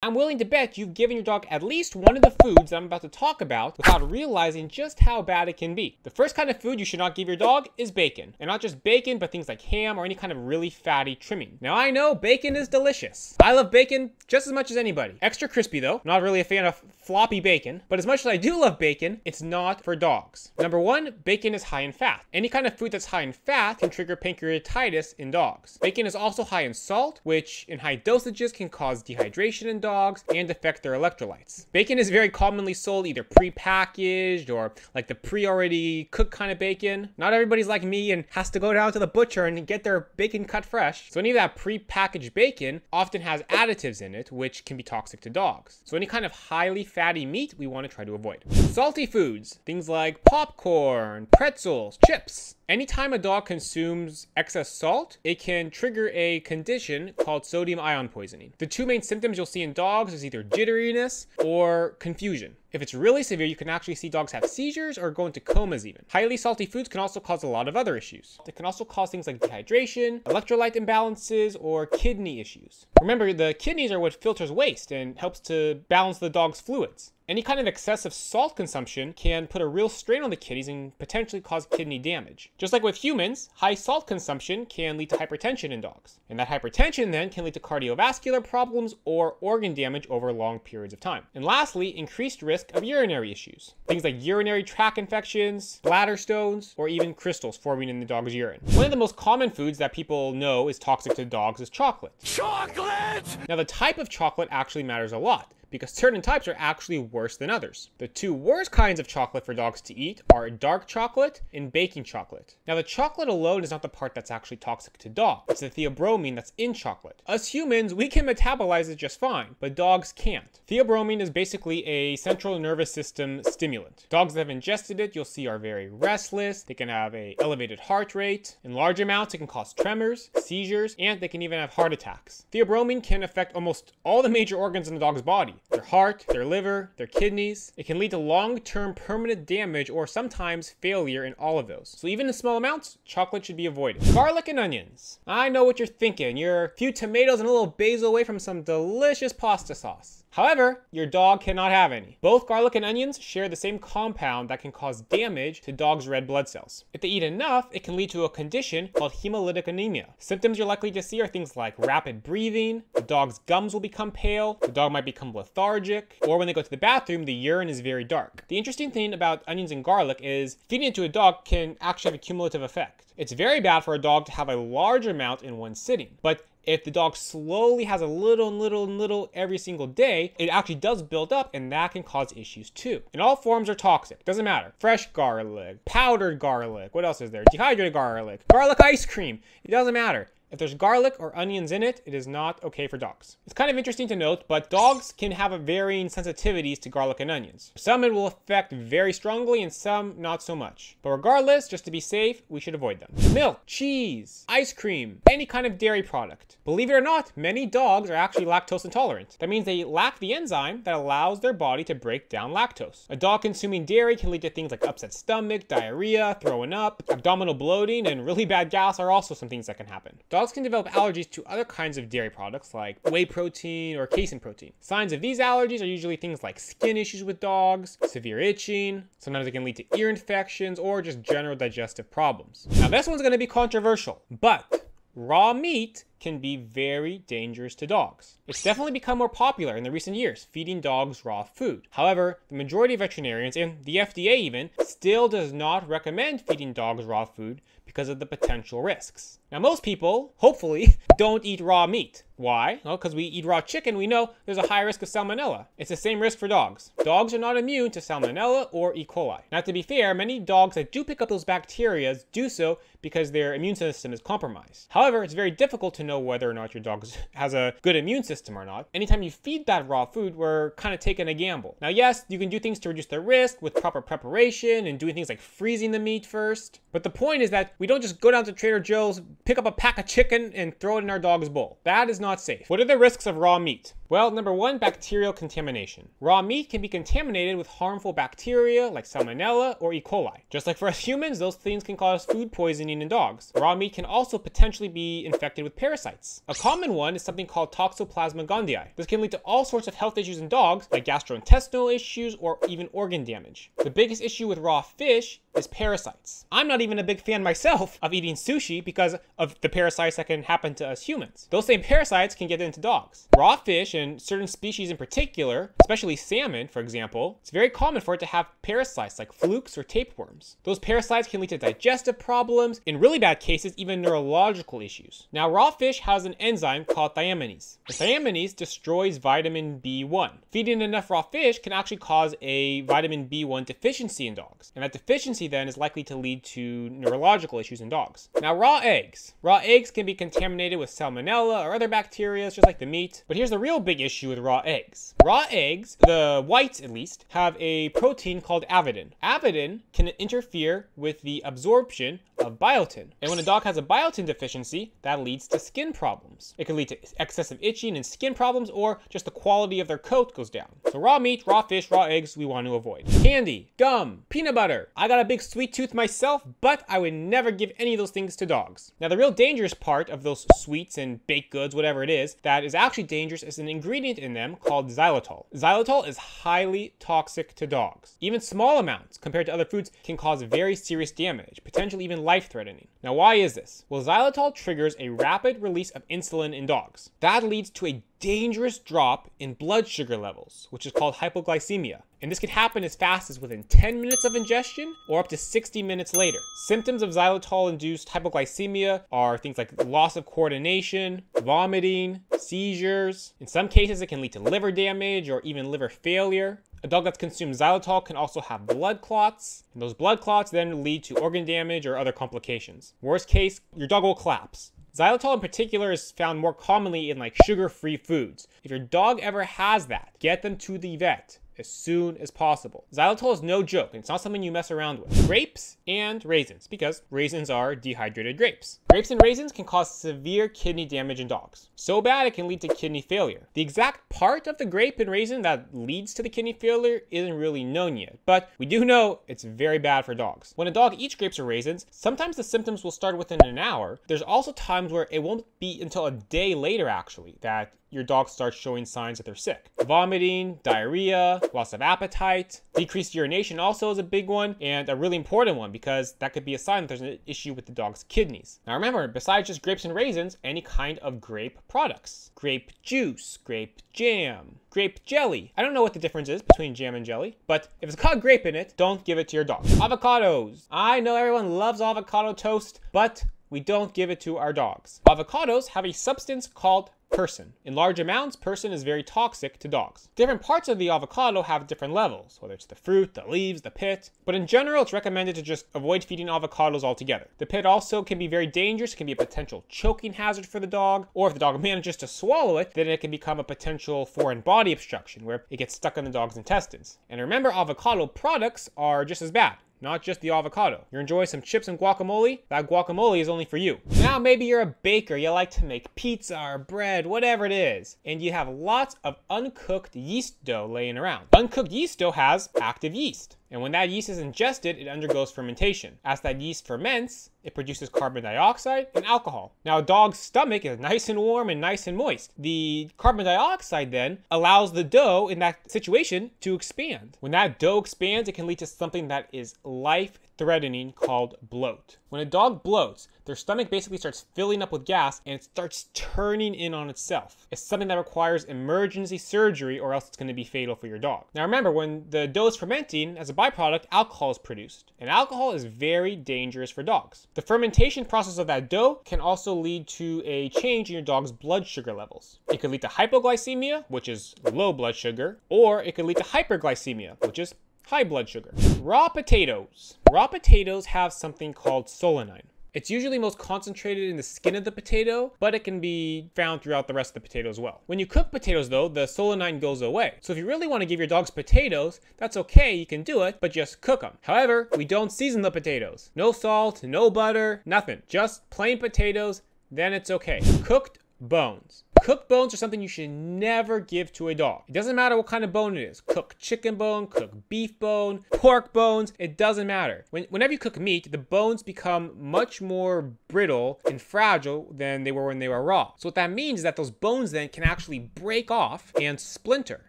I'm willing to bet you've given your dog at least one of the foods that I'm about to talk about without realizing just how bad it can be. The first kind of food you should not give your dog is bacon. And not just bacon, but things like ham or any kind of really fatty trimming. Now I know bacon is delicious. I love bacon just as much as anybody. Extra crispy though. Not really a fan of floppy bacon, but as much as I do love bacon, it's not for dogs. Number one, bacon is high in fat. Any kind of food that's high in fat can trigger pancreatitis in dogs. Bacon is also high in salt, which in high dosages can cause dehydration in dogs and affect their electrolytes. Bacon is very commonly sold either pre-packaged or like the pre-already cooked kind of bacon. Not everybody's like me and has to go down to the butcher and get their bacon cut fresh. So any of that pre-packaged bacon often has additives in it, which can be toxic to dogs. So any kind of highly fatty meat we want to try to avoid. Salty foods, things like popcorn, pretzels, chips. Anytime a dog consumes excess salt, it can trigger a condition called sodium ion poisoning. The two main symptoms you'll see in dogs is either jitteriness or confusion. If it's really severe, you can actually see dogs have seizures or go into comas even. Highly salty foods can also cause a lot of other issues. It can also cause things like dehydration, electrolyte imbalances, or kidney issues. Remember, the kidneys are what filters waste and helps to balance the dog's fluids. Any kind of excessive salt consumption can put a real strain on the kidneys and potentially cause kidney damage. Just like with humans, high salt consumption can lead to hypertension in dogs. And that hypertension then can lead to cardiovascular problems or organ damage over long periods of time. And lastly, increased risk of urinary issues. Things like urinary tract infections, bladder stones, or even crystals forming in the dog's urine. One of the most common foods that people know is toxic to dogs is chocolate. Chocolate! Now the type of chocolate actually matters a lot, because certain types are actually worse than others. The two worst kinds of chocolate for dogs to eat are dark chocolate and baking chocolate. Now the chocolate alone is not the part that's actually toxic to dogs. It's the theobromine that's in chocolate. Us humans, we can metabolize it just fine, but dogs can't. Theobromine is basically a central nervous system stimulant. Dogs that have ingested it, you'll see, are very restless. They can have an elevated heart rate. In large amounts, it can cause tremors, seizures, and they can even have heart attacks. Theobromine can affect almost all the major organs in the dog's body. Their heart, their liver, their kidneys. It can lead to long-term permanent damage or sometimes failure in all of those. So even in small amounts, chocolate should be avoided. Garlic and onions. I know what you're thinking. You're a few tomatoes and a little basil away from some delicious pasta sauce. However, your dog cannot have any. Both garlic and onions share the same compound that can cause damage to dogs' red blood cells. If they eat enough, it can lead to a condition called hemolytic anemia. Symptoms you're likely to see are things like rapid breathing, the dog's gums will become pale, the dog might become lethargic, or when they go to the bathroom, the urine is very dark. The interesting thing about onions and garlic is feeding it to a dog can actually have a cumulative effect. It's very bad for a dog to have a large amount in one sitting, but if the dog slowly has a little every single day, it actually does build up, and that can cause issues too. And all forms are toxic. Doesn't matter. Fresh garlic, powdered garlic, what else is there? Dehydrated garlic, garlic ice cream. It doesn't matter. If there's garlic or onions in it, it is not okay for dogs. It's kind of interesting to note, but dogs can have a varying sensitivities to garlic and onions. Some it will affect very strongly and some not so much. But regardless, just to be safe, we should avoid them. Milk, cheese, ice cream, any kind of dairy product. Believe it or not, many dogs are actually lactose intolerant. That means they lack the enzyme that allows their body to break down lactose. A dog consuming dairy can lead to things like upset stomach, diarrhea, throwing up, abdominal bloating, and really bad gas are also some things that can happen. Dogs can develop allergies to other kinds of dairy products like whey protein or casein protein. Signs of these allergies are usually things like skin issues with dogs, severe itching, sometimes it can lead to ear infections or just general digestive problems. Now this one's going to be controversial, but raw meat can be very dangerous to dogs. It's definitely become more popular in the recent years, feeding dogs raw food. However, the majority of veterinarians, and the FDA even, still does not recommend feeding dogs raw food because of the potential risks. Now most people, hopefully, don't eat raw meat. Why? Well, because we eat raw chicken, we know there's a high risk of salmonella. It's the same risk for dogs. Dogs are not immune to salmonella or E. coli. Now to be fair, many dogs that do pick up those bacteria do so because their immune system is compromised. However, it's very difficult to know whether or not your dog has a good immune system or not. Anytime you feed that raw food, we're kind of taking a gamble. Now yes, you can do things to reduce the risk with proper preparation and doing things like freezing the meat first. But the point is that we don't just go down to Trader Joe's, pick up a pack of chicken and throw it in our dog's bowl. That is not safe. What are the risks of raw meat? Well, number one, bacterial contamination. Raw meat can be contaminated with harmful bacteria like Salmonella or E. coli. Just like for us humans, those things can cause food poisoning in dogs. Raw meat can also potentially be infected with parasites. A common one is something called Toxoplasma gondii. This can lead to all sorts of health issues in dogs, like gastrointestinal issues or even organ damage. The biggest issue with raw fish is parasites. I'm not even a big fan myself of eating sushi because of the parasites that can happen to us humans. Those same parasites can get into dogs. Raw fish and certain species in particular, especially salmon, for example, it's very common for it to have parasites like flukes or tapeworms. Those parasites can lead to digestive problems, in really bad cases, even neurological issues. Now, raw fish has an enzyme called thiaminase. The thiaminase destroys vitamin B1. Feeding enough raw fish can actually cause a vitamin B1 deficiency in dogs, and that deficiency then is likely to lead to neurological issues in dogs. Now, raw eggs. Raw eggs can be contaminated with Salmonella or other bacteria, just like the meat. But here's the real big issue with raw eggs. Raw eggs, the whites at least, have a protein called avidin. Avidin can interfere with the absorption of biotin. And when a dog has a biotin deficiency, that leads to skin problems. It can lead to excessive itching and skin problems, or just the quality of their coat goes down. So raw meat, raw fish, raw eggs, we want to avoid. Candy, gum, peanut butter. I got a big sweet tooth myself, but I would never give any of those things to dogs. Now, the real dangerous part of those sweets and baked goods, whatever it is, that is actually dangerous is an ingredient in them called xylitol. Xylitol is highly toxic to dogs. Even small amounts compared to other foods can cause very serious damage, potentially even life-threatening. Now, why is this? Well, xylitol triggers a rapid release of insulin in dogs. That leads to a dangerous drop in blood sugar levels, which is called hypoglycemia. And this can happen as fast as within 10 minutes of ingestion or up to 60 minutes later. Symptoms of xylitol-induced hypoglycemia are things like loss of coordination, vomiting, seizures. In some cases, it can lead to liver damage or even liver failure. A dog that's consumed xylitol can also have blood clots, and those blood clots then lead to organ damage or other complications. Worst case, your dog will collapse. Xylitol in particular is found more commonly in like sugar-free foods. If your dog ever has that, get them to the vet as soon as possible. Xylitol is no joke, and it's not something you mess around with. Grapes and raisins, because raisins are dehydrated grapes. Grapes and raisins can cause severe kidney damage in dogs. So bad it can lead to kidney failure. The exact part of the grape and raisin that leads to the kidney failure isn't really known yet, but we do know it's very bad for dogs. When a dog eats grapes or raisins, sometimes the symptoms will start within an hour. There's also times where it won't be until a day later, actually, that your dog starts showing signs that they're sick. Vomiting, diarrhea, loss of appetite, decreased urination also is a big one, and a really important one because that could be a sign that there's an issue with the dog's kidneys. Now remember, besides just grapes and raisins, any kind of grape products. Grape juice, grape jam, grape jelly. I don't know what the difference is between jam and jelly, but if it's got grape in it, don't give it to your dog. Avocados. I know everyone loves avocado toast, but we don't give it to our dogs. Avocados have a substance called persin. In large amounts, persin is very toxic to dogs. Different parts of the avocado have different levels, whether it's the fruit, the leaves, the pit, but in general, it's recommended to just avoid feeding avocados altogether. The pit also can be very dangerous. It can be a potential choking hazard for the dog, or if the dog manages to swallow it, then it can become a potential foreign body obstruction where it gets stuck in the dog's intestines. And remember, avocado products are just as bad. Not just the avocado. You're enjoying some chips and guacamole? That guacamole is only for you. Now maybe you're a baker, you like to make pizza or bread, whatever it is, and you have lots of uncooked yeast dough laying around. Uncooked yeast dough has active yeast. And when that yeast is ingested, it undergoes fermentation. As that yeast ferments, it produces carbon dioxide and alcohol. Now, a dog's stomach is nice and warm and nice and moist. The carbon dioxide then allows the dough in that situation to expand. When that dough expands, it can lead to something that is life-threatening called bloat. When a dog bloats, their stomach basically starts filling up with gas and it starts turning in on itself. It's something that requires emergency surgery or else it's going to be fatal for your dog. Now remember, when the dough is fermenting, as a byproduct, alcohol is produced. And alcohol is very dangerous for dogs. The fermentation process of that dough can also lead to a change in your dog's blood sugar levels. It could lead to hypoglycemia, which is low blood sugar, or it could lead to hyperglycemia, which is high blood sugar. Raw potatoes. Raw potatoes have something called solanine. It's usually most concentrated in the skin of the potato, but it can be found throughout the rest of the potato as well. When you cook potatoes though, the solanine goes away. So if you really want to give your dogs potatoes, that's okay, you can do it, but just cook them. However, we don't season the potatoes. No salt, no butter, nothing. Just plain potatoes, then it's okay. Cooked bones. Cooked bones are something you should never give to a dog. It doesn't matter what kind of bone it is. Cooked chicken bone, cooked beef bone, pork bones, it doesn't matter. Whenever you cook meat, the bones become much more brittle and fragile than they were when they were raw. So what that means is that those bones then can actually break off and splinter.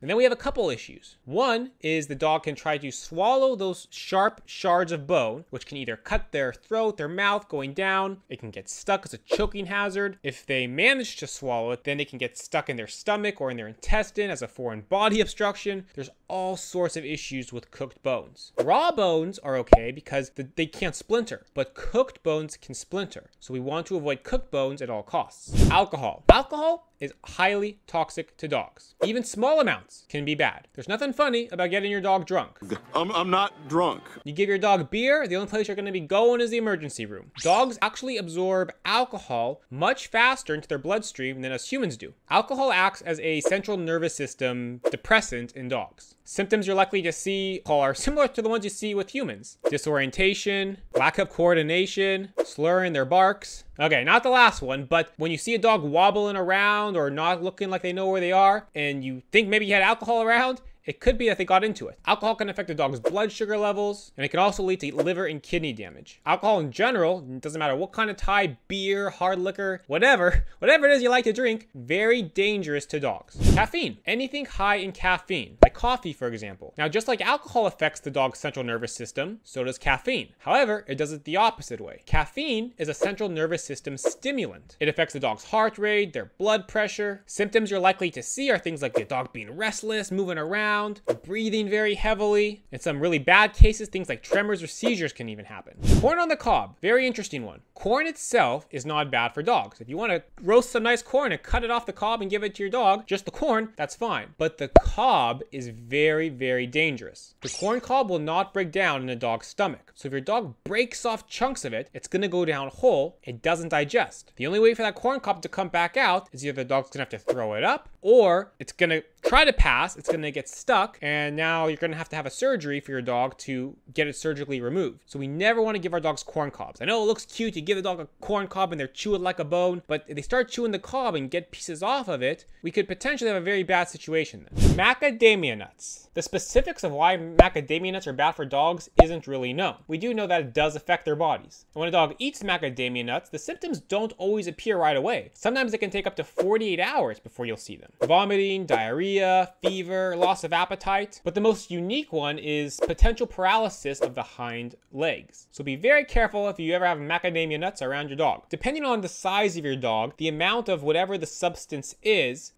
And then we have a couple issues. One is the dog can try to swallow those sharp shards of bone, which can either cut their throat, their mouth going down. It can get stuck as a choking hazard. If they manage to swallow it, then they can get stuck in their stomach or in their intestine as a foreign body obstruction. There's all sorts of issues with cooked bones. Raw bones are okay because they can't splinter, but cooked bones can splinter. So we want to avoid cooked bones at all costs. Alcohol. Alcohol is highly toxic to dogs. Even small amounts can be bad. There's nothing funny about getting your dog drunk. I'm not drunk. You give your dog beer, the only place you're going to be going is the emergency room. Dogs actually absorb alcohol much faster into their bloodstream than us humans do. Alcohol acts as a central nervous system depressant in dogs. Symptoms you're likely to see are similar to the ones you see with humans. Disorientation, lack of coordination, slurring their barks. Okay, not the last one, but when you see a dog wobbling around or not looking like they know where they are, and you think maybe you had alcohol around, it could be that they got into it. Alcohol can affect a dog's blood sugar levels, and it can also lead to liver and kidney damage. Alcohol in general, it doesn't matter what kind of Thai, beer, hard liquor, whatever it is you like to drink, very dangerous to dogs. Caffeine. Anything high in caffeine, like coffee, for example. Now, just like alcohol affects the dog's central nervous system, so does caffeine. However, it does it the opposite way. Caffeine is a central nervous system stimulant. It affects the dog's heart rate, their blood pressure. Symptoms you're likely to see are things like the dog being restless, moving around, breathing very heavily. In some really bad cases, things like tremors or seizures can even happen. Corn on the cob, very interesting one. Corn itself is not bad for dogs. If you want to roast some nice corn and cut it off the cob and give it to your dog, just the corn, that's fine. But the cob is very, very dangerous. The corn cob will not break down in a dog's stomach. So if your dog breaks off chunks of it, it's going to go down whole. It doesn't digest. The only way for that corn cob to come back out is either the dog's going to have to throw it up, or it's going to try to pass, it's going to get stuck, and now you're going to have a surgery for your dog to get it surgically removed. So we never want to give our dogs corn cobs. I know it looks cute, you give the dog a corn cob and they're chewing like a bone, but if they start chewing the cob and get pieces off of it, we could potentially have a very bad situation then. Macadamia nuts. The specifics of why macadamia nuts are bad for dogs isn't really known. We do know that it does affect their bodies. And when a dog eats macadamia nuts, the symptoms don't always appear right away. Sometimes it can take up to 48 hours before you'll see them. Vomiting, diarrhea, fever, loss of appetite. But the most unique one is potential paralysis of the hind legs. So be very careful if you ever have macadamia nuts around your dog. Depending on the size of your dog, the amount of whatever the substance is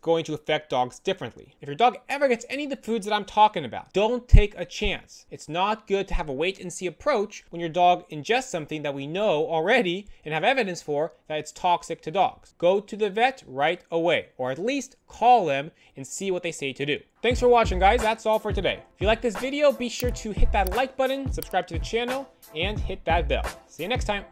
going to affect dogs differently. If your dog ever gets any of the foods that I'm talking about, don't take a chance. It's not good to have a wait and see approach when your dog ingests something that we know already and have evidence for that it's toxic to dogs. Go to the vet right away, or at least call them and see what they say to do. Thanks for watching, guys. That's all for today. If you like this video, be sure to hit that like button, subscribe to the channel, and hit that bell. See you next time.